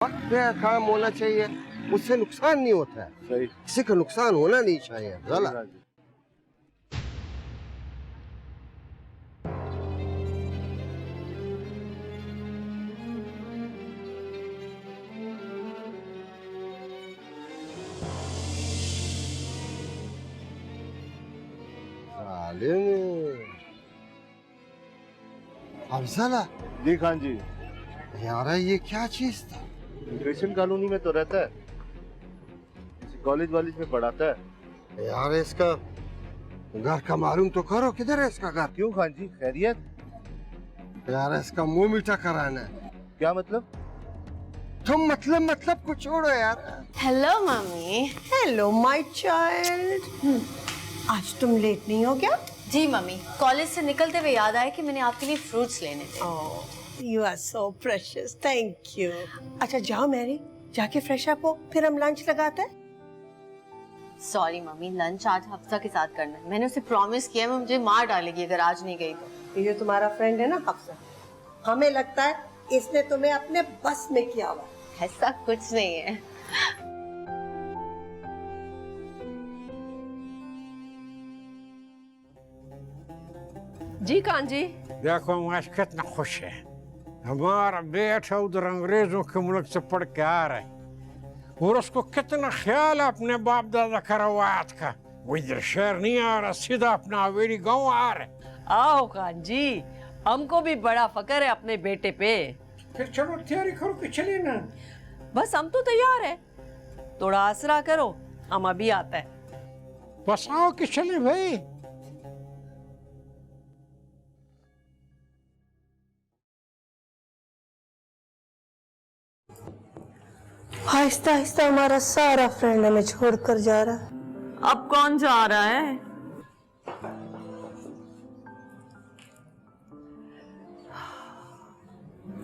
वक्त पे काम होना चाहिए, उससे नुकसान नहीं होता है। सही। किसी का नुकसान होना नहीं चाहिए। गलत। अफजला जी खान जी। यार ये क्या चीज था? इमिग्रेशन कॉलोनी में तो रहता है, कॉलेज वॉलेज में पढ़ाता है। यार इसका घर का मालूम तो करो, किधर है इसका घर? क्यों खान जी, खैरियत? यार इसका मुंह मीठा कराना है। क्या मतलब? तुम मतलब को छोड़ो यार। Hello mummy. Hello my child. आज तुम लेट नहीं हो क्या? जी मम्मी, कॉलेज से निकलते हुए याद आया कि मैंने आपके लिए फ्रूट्स लेने थे। You are so precious, thank you. अच्छा जाओ मैरी, जाके फ्रेश अप हो, फिर हम लंच लगाते हैं। सॉरी मम्मी, लंच आज हफ्सा के साथ करना है। मैंने उसे प्रॉमिस किया है, मुझे मार डालेगी अगर आज नहीं गई तो। ये तुम्हारा फ्रेंड है ना हफ्सा, हमें लगता है इसने तुम्हें अपने बस में किया हुआ। ऐसा कुछ नहीं है। जी कान जी। देखो आज कितना खुश है, हमारा बेटा उधर अंग्रेजों के मुल्क से पढ़ के आ रहा है और उसको कितना ख्याल है अपने बाप दादा का रवायत का। वो इधर शहर नहीं आ रहा, सीधा अपना हवेली गांव आ रहा है। आओ खान जी, हमको भी बड़ा फकर है अपने बेटे पे। फिर चलो तैयारी करो कि चले ना। बस हम तो तैयार है, थोड़ा आसरा करो, हम अभी आता है। बस आओ कि चले भाई। आहिस्ता आहिस्ता हमारा सारा फ्रेंड हमें छोड़कर जा रहा है। अब कौन जा रहा है?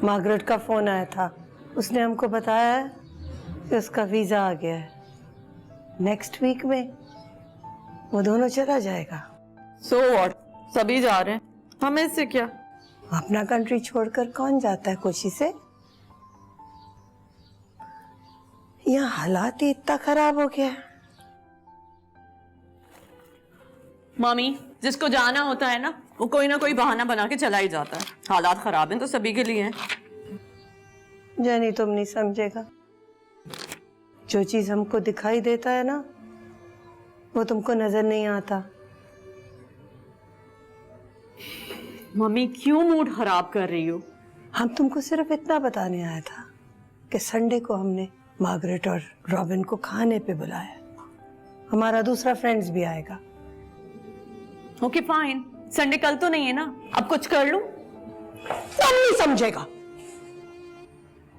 मार्गरेट का फोन आया था, उसने हमको बताया है कि उसका वीजा आ गया है। नेक्स्ट वीक में वो दोनों चला जाएगा। सो व्हाट, सभी जा रहे हैं, हमें इससे क्या? अपना कंट्री छोड़कर कौन जाता है खुशी से? यहाँ हालात ही इतना खराब हो गया है। मामी, जिसको जाना होता है ना, वो कोई ना कोई बहाना बना के चला ही जाता है। हालात खराब हैं तो सभी के लिए हैं। जानी तुम नहीं समझेगा, जो चीज हमको दिखाई देता है ना, वो तुमको नजर नहीं आता। मम्मी क्यों मूड खराब कर रही हो? हम तुमको सिर्फ इतना बताने आया था कि संडे को हमने मार्गरेट और रॉबिन को खाने पे बुलाया। हमारा दूसरा फ्रेंड्स भी आएगा। ओके फाइन, संडे कल तो नहीं है ना, अब कुछ कर लूं? तुम नहीं समझेगा,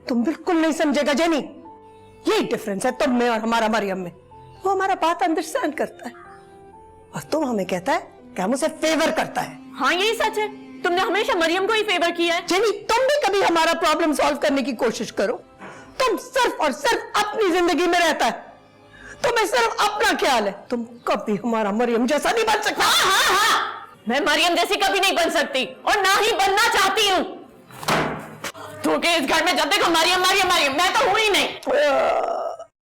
तुम बिल्कुल नहीं समझेगा जेनी। यही डिफरेंस है तुम में और हमारा मरियम में। वो हमारा बात अंडरस्टैंड करता है और तुम हमें कहता है कि हम उसे फेवर करता है। हाँ यही सच है, तुमने हमेशा मरियम को ही फेवर किया है। जेनी, तुम भी कभी हमारा प्रॉब्लम सॉल्व करने की कोशिश करो। तुम सिर्फ और सिर्फ अपनी जिंदगी में रहता है, तुम्हें सिर्फ अपना ख्याल है। तुम कभी हमारा मरियम जैसा नहीं बन सकता। हाँ, मैं मरियम जैसी कभी नहीं बन सकती और ना ही बनना चाहती हूँ। तो इस घर में जब देखो मरियम मरियम मरियम, मैं तो हूं ही नहीं।